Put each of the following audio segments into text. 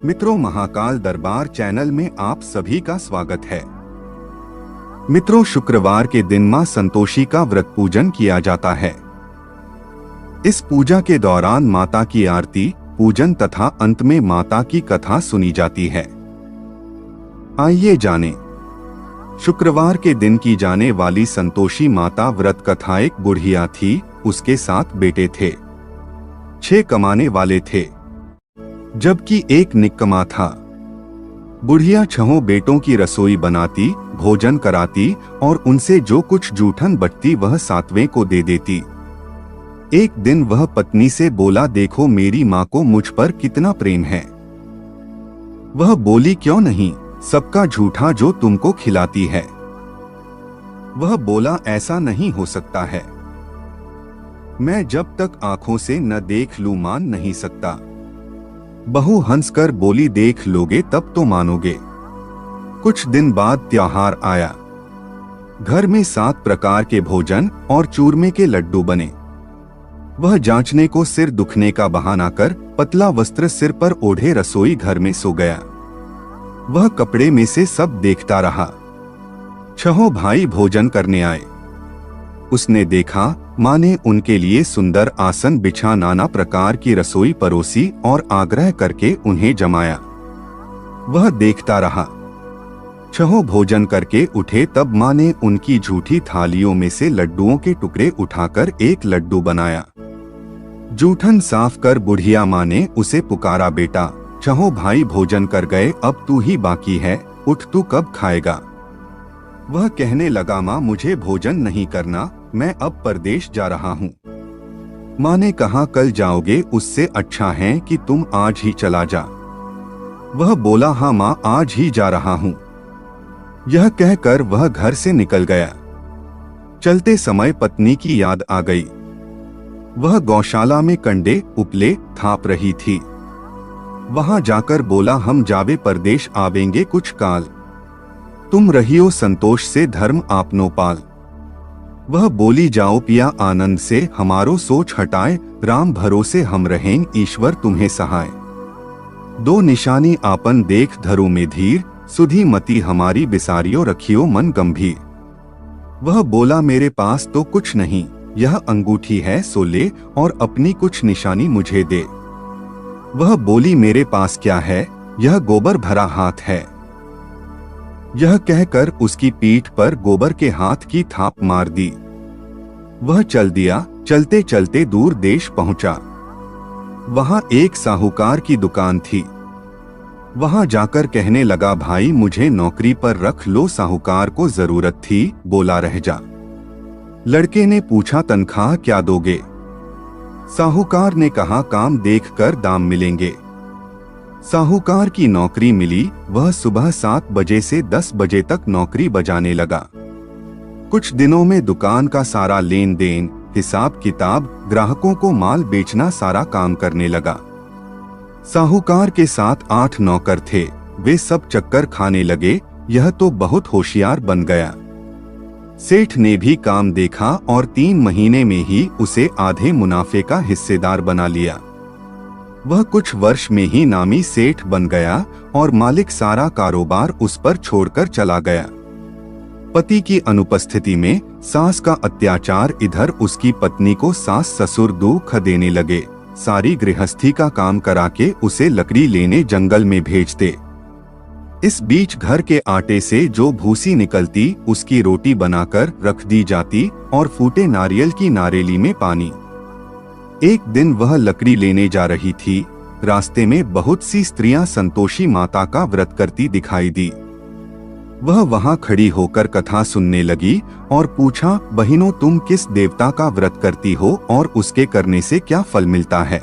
मित्रों, महाकाल दरबार चैनल में आप सभी का स्वागत है। मित्रों, शुक्रवार के दिन मां संतोषी का व्रत पूजन किया जाता है। इस पूजा के दौरान माता की आरती, पूजन तथा अंत में माता की कथा सुनी जाती है। आइए जानें। शुक्रवार के दिन की जाने वाली संतोषी माता व्रत कथा। एक बुढ़िया थी, उसके 7 बेटे थे, 6 कमाने वाले थे, जबकि एक निक्कमा था। बुढ़िया 6 बेटों की रसोई बनाती, भोजन कराती और उनसे जो कुछ जूठन बचती वह 7वें को दे देती। एक दिन वह पत्नी से बोला, देखो मेरी माँ को मुझ पर कितना प्रेम है। वह बोली, क्यों नहीं, सबका झूठा जो तुमको खिलाती है। वह बोला, ऐसा नहीं हो सकता है, मैं जब तक आंखों से न देख लूं मान नहीं सकता। बहू हंसकर बोली, देख लोगे तब तो मानोगे। कुछ दिन बाद त्योहार आया। घर में 7 प्रकार के भोजन और चूरमे के लड्डू बने। वह जांचने को सिर दुखने का बहाना कर पतला वस्त्र सिर पर ओढ़े रसोई घर में सो गया। वह कपड़े में से सब देखता रहा। 6 भाई भोजन करने आए। उसने देखा माँ ने उनके लिए सुंदर आसन बिछा नाना प्रकार की रसोई परोसी और आग्रह करके उन्हें जमाया। वह देखता रहा। 6 भोजन करके उठे तब माँ ने उनकी झूठी थालियों में से लड्डुओं के टुकड़े उठाकर एक लड्डू बनाया। जूठन साफ कर बुढ़िया माँ ने उसे पुकारा, बेटा 6 भाई भोजन कर गए, अब तू ही बाकी है, उठ, तू कब खाएगा। वह कहने लगा, माँ मुझे भोजन नहीं करना, मैं अब परदेश जा रहा हूँ। माँ ने कहा, कल जाओगे, उससे अच्छा है कि तुम आज ही चला जा। वह बोला, हाँ माँ आज ही जा रहा हूँ। यह कहकर वह घर से निकल गया। चलते समय पत्नी की याद आ गई। वह गौशाला में कंडे उपले थाप रही थी। वहां जाकर बोला, हम जावे परदेश आवेंगे कुछ काल, तुम रहियो संतोष से धर्म आपनो पाल। वह बोली, जाओ पिया आनंद से, हमारो सोच हटाए, राम भरोसे हम रहें, ईश्वर तुम्हें सहाय। 2 निशानी आपन देख धरो में धीर, सुधी मति हमारी बिसारियो रखियो मन गंभीर। वह बोला, मेरे पास तो कुछ नहीं, यह अंगूठी है सो ले और अपनी कुछ निशानी मुझे दे। वह बोली, मेरे पास क्या है, यह गोबर भरा हाथ है। यह कहकर उसकी पीठ पर गोबर के हाथ की थाप मार दी। वह चल दिया। चलते चलते दूर देश पहुंचा। वहां एक साहूकार की दुकान थी। वहां जाकर कहने लगा, भाई मुझे नौकरी पर रख लो, साहूकार को जरूरत थी, बोला रह जा। लड़के ने पूछा, तनख्वाह क्या दोगे। साहूकार ने कहा, काम देखकर दाम मिलेंगे। साहूकार की नौकरी मिली। वह सुबह 7 बजे से 10 बजे तक नौकरी बजाने लगा। कुछ दिनों में दुकान का सारा लेन देन, हिसाब किताब, ग्राहकों को माल बेचना सारा काम करने लगा। साहूकार के साथ 8 नौकर थे। वे सब चक्कर खाने लगे। यह तो बहुत होशियार बन गया। सेठ ने भी काम देखा और 3 महीने में ही उसे आधे मुनाफे का हिस्सेदार बना लिया। वह कुछ वर्ष में ही नामी सेठ बन गया और मालिक सारा कारोबार उस पर छोड़कर चला गया। पति की अनुपस्थिति में सास का अत्याचार, इधर उसकी पत्नी को सास ससुर दुख देने लगे। सारी गृहस्थी का काम करा के उसे लकड़ी लेने जंगल में भेजते। इस बीच घर के आटे से जो भूसी निकलती उसकी रोटी बनाकर रख दी जाती और फूटे नारियल की नारेली में पानी। एक दिन वह लकड़ी लेने जा रही थी। रास्ते में बहुत सी स्त्रियां संतोषी माता का व्रत करती दिखाई दी। वह वहां खड़ी होकर कथा सुनने लगी और पूछा, बहिनों तुम किस देवता का व्रत करती हो और उसके करने से क्या फल मिलता है।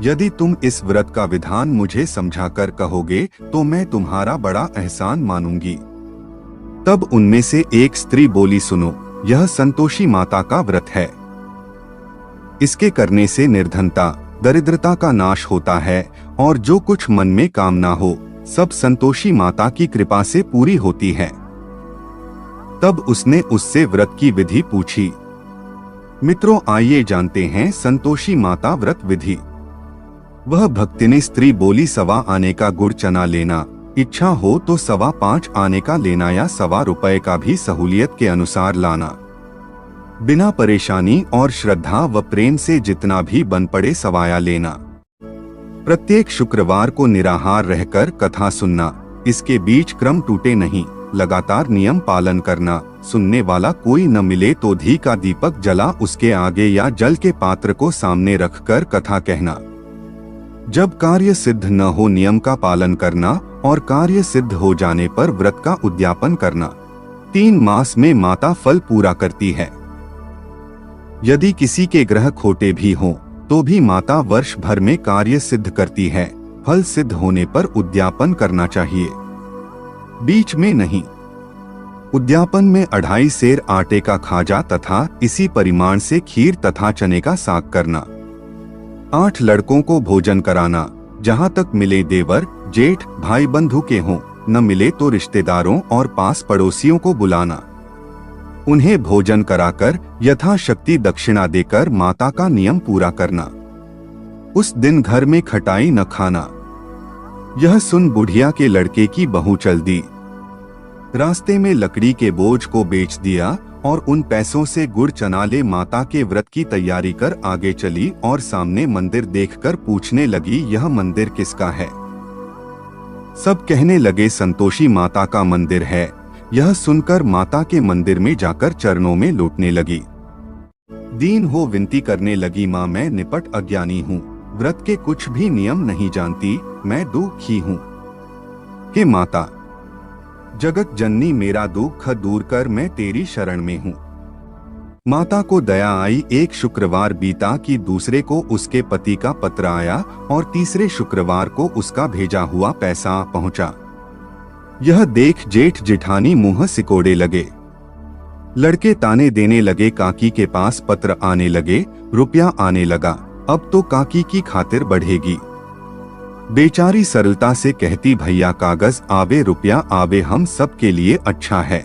यदि तुम इस व्रत का विधान मुझे समझाकर कहोगे तो मैं तुम्हारा बड़ा एहसान मानूंगी। तब उनमें से एक स्त्री बोली, सुनो, यह संतोषी माता का व्रत है। इसके करने से निर्धनता, दरिद्रता का नाश होता है और जो कुछ मन में कामना हो सब संतोषी माता की कृपा से पूरी होती है। तब उसने उससे व्रत की विधि पूछी। मित्रों, आइए जानते हैं संतोषी माता व्रत विधि। वह भक्तिनी स्त्री बोली, 1.25 आने का गुड़ चना लेना, इच्छा हो तो 5.25 आने का लेना या 1.25 रुपए का भी सहूलियत के अनुसार लाना। बिना परेशानी और श्रद्धा व प्रेम से जितना भी बन पड़े सवाया लेना। प्रत्येक शुक्रवार को निराहार रहकर कथा सुनना, इसके बीच क्रम टूटे नहीं, लगातार नियम पालन करना। सुनने वाला कोई न मिले तो घी का दीपक जला उसके आगे या जल के पात्र को सामने रखकर कथा कहना। जब कार्य सिद्ध न हो नियम का पालन करना और कार्य सिद्ध हो जाने पर व्रत का उद्यापन करना। 3 मास में माता फल पूरा करती है। यदि किसी के ग्रह खोटे भी हों तो भी माता वर्ष भर में कार्य सिद्ध करती है। फल सिद्ध होने पर उद्यापन करना चाहिए, बीच में नहीं। उद्यापन में 2.5 सेर आटे का खाजा तथा इसी परिमाण से खीर तथा चने का साग करना। 8 लड़कों को भोजन कराना, जहां तक मिले देवर जेठ भाई बंधु के हों, न मिले तो रिश्तेदारों और पास पड़ोसियों को बुलाना। उन्हें भोजन कराकर यथाशक्ति दक्षिणा देकर माता का नियम पूरा करना। उस दिन घर में खटाई न खाना। यह सुन बुढ़िया के लड़के की बहू चल दी। रास्ते में लकड़ी के बोझ को बेच दिया और उन पैसों से गुड़ चना ले माता के व्रत की तैयारी कर आगे चली और सामने मंदिर देखकर पूछने लगी, यह मंदिर किसका है? सब कहने लगे, संतोषी माता का मंदिर है। यह सुनकर माता के मंदिर में जाकर चरणों में लौटने लगी। दीन हो विनती करने लगी, माँ मैं निपट अज्ञानी हूँ, व्रत के कुछ भी नियम नहीं जानती, मैं दुखी हूँ। हे माता, जगत जननी मेरा दुख दूर कर, मैं तेरी शरण में हूँ। माता को दया आई। एक शुक्रवार बीता कि दूसरे को उसके पति का पत्र आया और तीसरे शुक्रवार को उसका भेजा हुआ पैसा पहुंचा। यह देख जेठ जेठानी मुंह सिकोड़े लगे। लड़के ताने देने लगे, काकी के पास पत्र आने लगे, रुपया आने लगा, अब तो काकी की खातिर बढ़ेगी। बेचारी सरलता से कहती, भैया कागज आवे रुपया आवे, हम सब के लिए अच्छा है।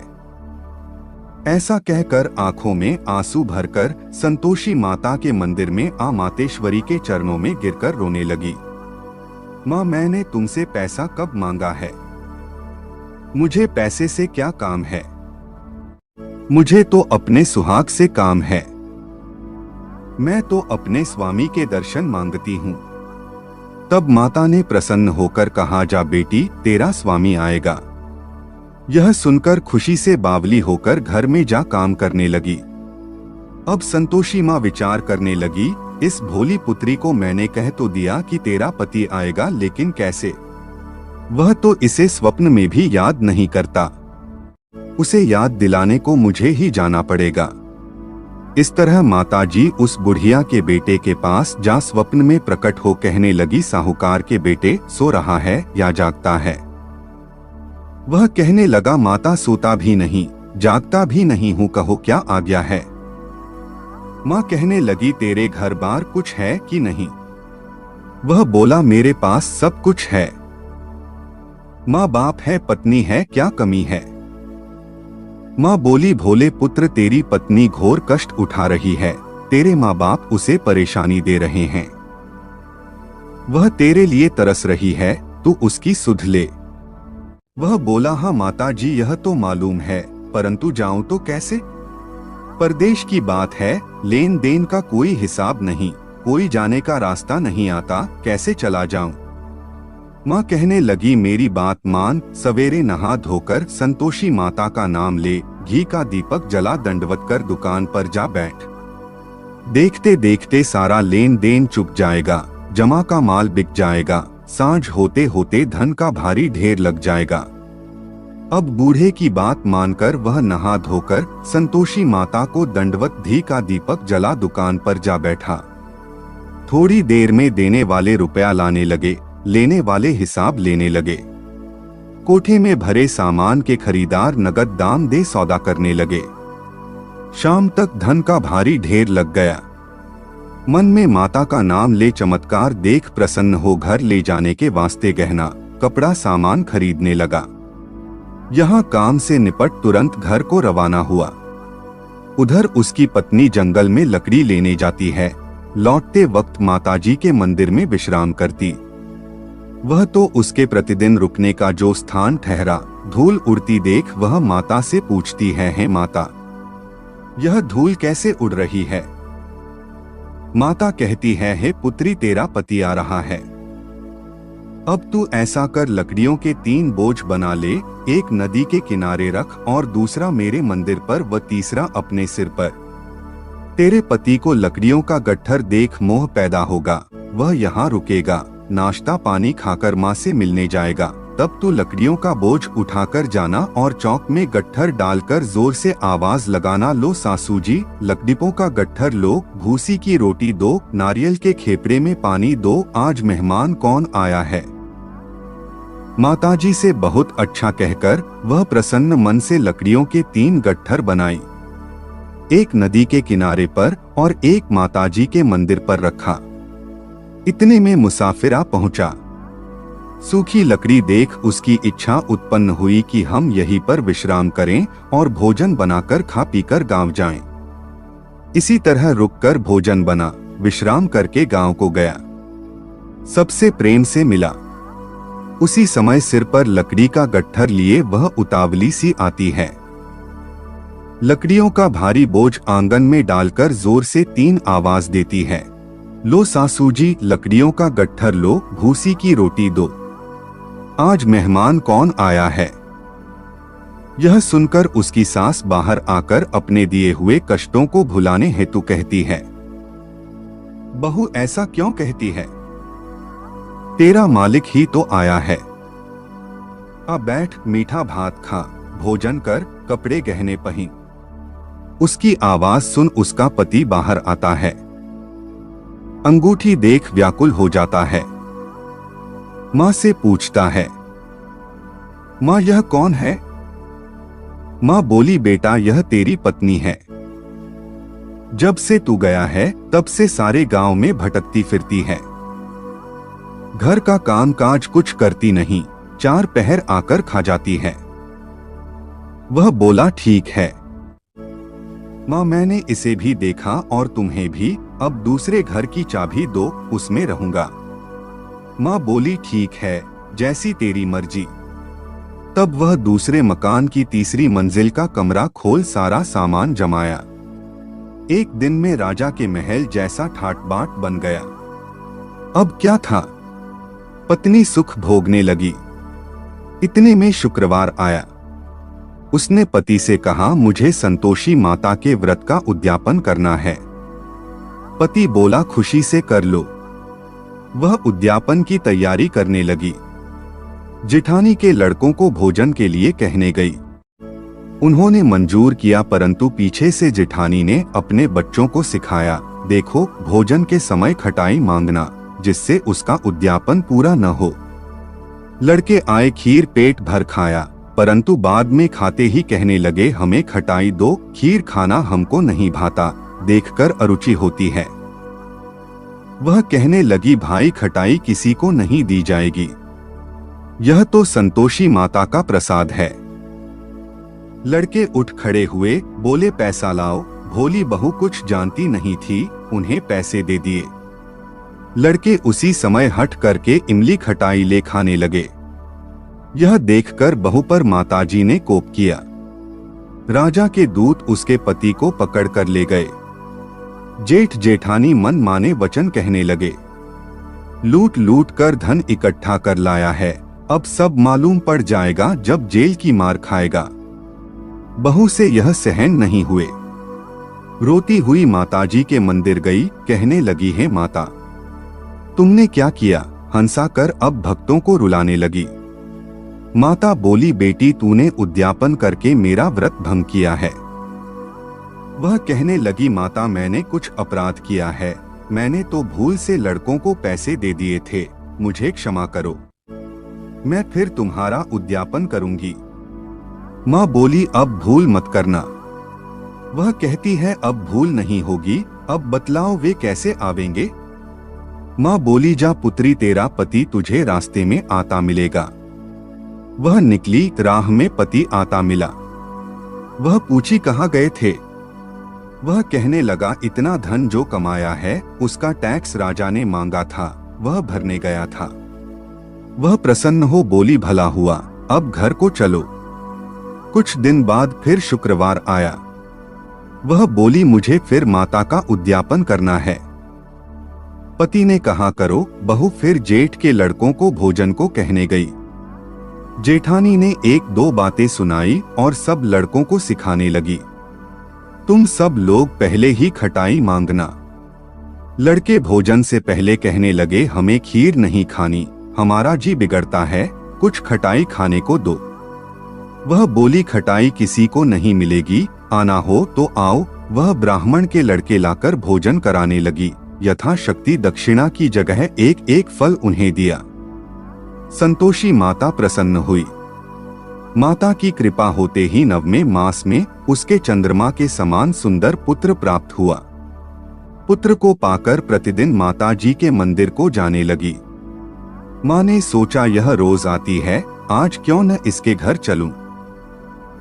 ऐसा कहकर आंखों में आंसू भरकर संतोषी माता के मंदिर में आ मातेश्वरी के चरणों में गिरकर रोने लगी। माँ, मैंने तुमसे पैसा कब मांगा है? मुझे पैसे से क्या काम है? मुझे तो अपने सुहाग से काम है। मैं तो अपने स्वामी के दर्शन मांगती हूँ। तब माता ने प्रसन्न होकर कहा, जा बेटी, तेरा स्वामी आएगा। यह सुनकर खुशी से बावली होकर घर में जा काम करने लगी। अब संतोषी माँ विचार करने लगी, इस भोली पुत्री को मैंने कह तो दिया कि तेरा पति आएगा, लेकिन कैसे? वह तो इसे स्वप्न में भी याद नहीं करता। उसे याद दिलाने को मुझे ही जाना पड़ेगा। इस तरह माताजी उस बुढ़िया के बेटे के पास जा स्वप्न में प्रकट हो कहने लगी, साहूकार के बेटे सो रहा है या जागता है? वह कहने लगा, माता सोता भी नहीं जागता भी नहीं हूँ, कहो क्या आज्ञा है? माँ कहने लगी, तेरे घर बार कुछ है कि नहीं? वह बोला, मेरे पास सब कुछ है। माँ बाप है, पत्नी है, क्या कमी है? माँ बोली, भोले पुत्र, तेरी पत्नी घोर कष्ट उठा रही है, तेरे माँ बाप उसे परेशानी दे रहे हैं। वह तेरे लिए तरस रही है, तू उसकी सुध ले। वह बोला, हाँ माताजी, यह तो मालूम है, परंतु जाऊं तो कैसे? परदेश की बात है, लेन देन का कोई हिसाब नहीं, कोई जाने का रास्ता नहीं आता, कैसे चला जाऊं? माँ कहने लगी, मेरी बात मान, सवेरे नहा धोकर संतोषी माता का नाम ले, घी का दीपक जला दंडवत कर दुकान पर जा बैठ। देखते देखते सारा लेन देन चुक जाएगा, जमा का माल बिक जाएगा, सांझ होते होते धन का भारी ढेर लग जाएगा। अब बूढ़े की बात मानकर वह नहा धोकर संतोषी माता को दंडवत घी का दीपक जला दुकान पर जा बैठा। थोड़ी देर में देने वाले रुपया लाने लगे, लेने वाले हिसाब लेने लगे। कोठे में भरे सामान के खरीदार नगद दाम दे सौदा करने लगे। शाम तक धन का भारी ढेर लग गया। मन में माता का नाम ले चमत्कार देख प्रसन्न हो घर ले जाने के वास्ते गहना कपड़ा सामान खरीदने लगा। यहाँ काम से निपट तुरंत घर को रवाना हुआ। उधर उसकी पत्नी जंगल में लकड़ी लेने जाती है। लौटते वक्त माताजी के मंदिर में विश्राम करती। वह तो उसके प्रतिदिन रुकने का जो स्थान ठहरा। धूल उड़ती देख वह माता से पूछती है माता, यह धूल कैसे उड़ रही है? माता कहती है पुत्री, तेरा पति आ रहा है। अब तू ऐसा कर, लकड़ियों के 3 बोझ बना ले, एक नदी के किनारे रख और दूसरा मेरे मंदिर पर व तीसरा अपने सिर पर। तेरे पति को लकड़ियों का गट्ठर देख मोह पैदा होगा, वह यहाँ रुकेगा, नाश्ता पानी खाकर माँ से मिलने जाएगा। तब तू लकड़ियों का बोझ उठाकर जाना और चौक में गट्ठर डालकर जोर से आवाज लगाना, लो सासू जी, लकड़ियों का गट्ठर लो, भूसी की रोटी दो, नारियल के खेपड़े में पानी दो, आज मेहमान कौन आया है। माताजी से बहुत अच्छा कहकर वह प्रसन्न मन से लकड़ियों के 3 गट्ठर बनाई। एक नदी के किनारे पर और एक माताजी के मंदिर पर रखा। इतने में मुसाफिर आ पहुंचा। सूखी लकड़ी देख उसकी इच्छा उत्पन्न हुई कि हम यहीं पर विश्राम करें और भोजन बनाकर खा पीकर गांव जाएं। इसी तरह रुककर भोजन बना, विश्राम करके गांव को गया। सबसे प्रेम से मिला। उसी समय सिर पर लकड़ी का गट्ठर लिए वह उतावली सी आती है। लकड़ियों का भारी बोझ आंगन में डालकर जोर से 3 आवाज देती है, लो सासू जी, लकड़ियों का गट्ठर लो, भूसी की रोटी दो, आज मेहमान कौन आया है। यह सुनकर उसकी सास बाहर आकर अपने दिए हुए कष्टों को भुलाने हेतु कहती है, बहू ऐसा क्यों कहती है, तेरा मालिक ही तो आया है। अब बैठ, मीठा भात खा, भोजन कर, कपड़े गहने पहन। उसकी आवाज सुन उसका पति बाहर आता है। अंगूठी देख व्याकुल हो जाता है। माँ से पूछता है, माँ यह कौन है? माँ बोली, बेटा यह तेरी पत्नी है। जब से तू गया है तब से सारे गांव में भटकती फिरती है। घर का काम काज कुछ करती नहीं, 4 पहर आकर खा जाती है। वह बोला, ठीक है माँ, मैंने इसे भी देखा और तुम्हें भी, अब दूसरे घर की चाबी दो, उसमें रहूंगा। माँ बोली, ठीक है, जैसी तेरी मर्जी। तब वह दूसरे मकान की तीसरी मंजिल का कमरा खोल सारा सामान जमाया। एक दिन में राजा के महल जैसा ठाट बाट बन गया। अब क्या था, पत्नी सुख भोगने लगी। इतने में शुक्रवार आया। उसने पति से कहा, मुझे संतोषी माता के व्रत का उद्यापन करना है। पति बोला, खुशी से कर लो। वह उद्यापन की तैयारी करने लगी। जेठानी के लड़कों को भोजन के लिए कहने गई। उन्होंने मंजूर किया, परंतु पीछे से जेठानी ने अपने बच्चों को सिखाया, देखो भोजन के समय खटाई मांगना, जिससे उसका उद्यापन पूरा न हो। लड़के आए, खीर पेट भर खाया, परंतु बाद में खाते ही कहने लगे, हमें खटाई दो, खीर खाना हमको नहीं भाता, देखकर अरुचि होती है। वह कहने लगी, भाई खटाई किसी को नहीं दी जाएगी, यह तो संतोषी माता का प्रसाद है। लड़के उठ खड़े हुए, बोले, पैसा लाओ। भोली बहू कुछ जानती नहीं थी, उन्हें पैसे दे दिए। लड़के उसी समय हट करके इमली खटाई ले खाने लगे। यह देखकर बहू पर माताजी ने कोप किया। राजा के दूत उसके पति को पकड़ कर ले गए। जेठ जेठानी मन माने वचन कहने लगे, लूट लूट कर धन इकट्ठा कर लाया है, अब सब मालूम पड़ जाएगा जब जेल की मार खाएगा। बहू से यह सहन नहीं हुए। रोती हुई माताजी के मंदिर गई, कहने लगी, है माता तुमने क्या किया, हंसा कर अब भक्तों को रुलाने लगी। माता बोली, बेटी तूने उद्यापन करके मेरा व्रत भंग किया है। वह कहने लगी, माता मैंने कुछ अपराध किया है, मैंने तो भूल से लड़कों को पैसे दे दिए थे, मुझे क्षमा करो, मैं फिर तुम्हारा उद्यापन करूंगी। माँ बोली, अब भूल मत करना। वह कहती है, अब भूल नहीं होगी, अब बतलाओ वे कैसे आवेंगे। माँ बोली, जा पुत्री, तेरा पति तुझे रास्ते में आता मिलेगा। वह निकली, राह में पति आता मिला। वह पूछी, कहाँ गए थे। वह कहने लगा, इतना धन जो कमाया है उसका टैक्स राजा ने मांगा था, वह भरने गया था। वह प्रसन्न हो बोली, भला हुआ, अब घर को चलो। कुछ दिन बाद फिर शुक्रवार आया। वह बोली, मुझे फिर माता का उद्यापन करना है। पति ने कहा, करो। बहू फिर जेठ के लड़कों को भोजन को कहने गई। जेठानी ने एक दो बातें सुनाई और सब लड़कों को सिखाने लगी, तुम सब लोग पहले ही खटाई मांगना। लड़के भोजन से पहले कहने लगे, हमें खीर नहीं खानी, हमारा जी बिगड़ता है, कुछ खटाई खाने को दो। वह बोली, खटाई किसी को नहीं मिलेगी, आना हो तो आओ। वह ब्राह्मण के लड़के लाकर भोजन कराने लगी। यथाशक्ति दक्षिणा की जगह एक एक फल उन्हें दिया। संतोषी माता प्रसन्न हुई। माता की कृपा होते ही 9वें मास में उसके चंद्रमा के समान सुंदर पुत्र प्राप्त हुआ। पुत्र को पाकर प्रतिदिन माता जी के मंदिर को जाने लगी। माँ ने सोचा, यह रोज आती है, आज क्यों न इसके घर चलूं।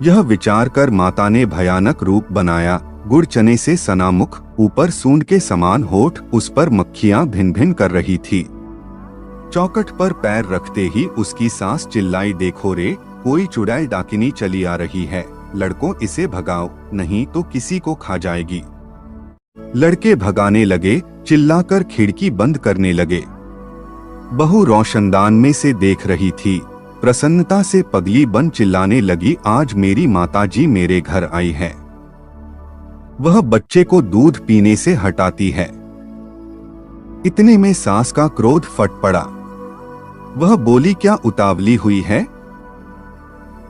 यह विचार कर माता ने भयानक रूप बनाया। गुड़ चने से सना मुख, ऊपर सूंड के समान होठ, उस पर मक्खियां भिन भिन कर रही थी। चौखट पर पैर रखते ही उसकी सास चिल्लाई, देखो रे, कोई चुड़ैल डाकिनी चली आ रही है, लड़कों इसे भगाओ, नहीं तो किसी को खा जाएगी। लड़के भगाने लगे, चिल्लाकर खिड़की बंद करने लगे। बहू रोशनदान में से देख रही थी। प्रसन्नता से पगली बन चिल्लाने लगी, आज मेरी माताजी मेरे घर आई है। वह बच्चे को दूध पीने से हटाती है। इतने में सास का क्रोध फट पड़ा। वह बोली, क्या उतावली हुई है?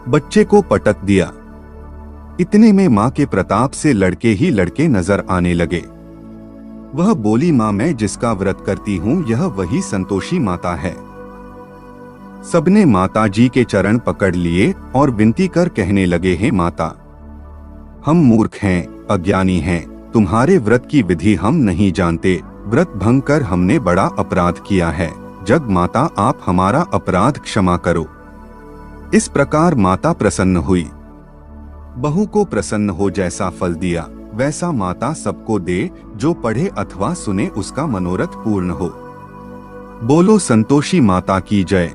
बच्चे को पटक दिया। इतने में मां के प्रताप से लड़के ही लड़के नजर आने लगे। वह बोली, मां, मैं जिसका व्रत करती हूं यह वही संतोषी माता है। सबने माता जी के चरण पकड़ लिए और विनती कर कहने लगे, हे माता, हम मूर्ख हैं, अज्ञानी हैं, तुम्हारे व्रत की विधि हम नहीं जानते, व्रत भंग कर हमने बड़ा अपराध किया है, जग माता आप हमारा अपराध क्षमा करो। इस प्रकार माता प्रसन्न हुई। बहू को प्रसन्न हो जैसा फल दिया वैसा माता सबको दे, जो पढ़े अथवा सुने उसका मनोरथ पूर्ण हो। बोलो संतोषी माता की जय।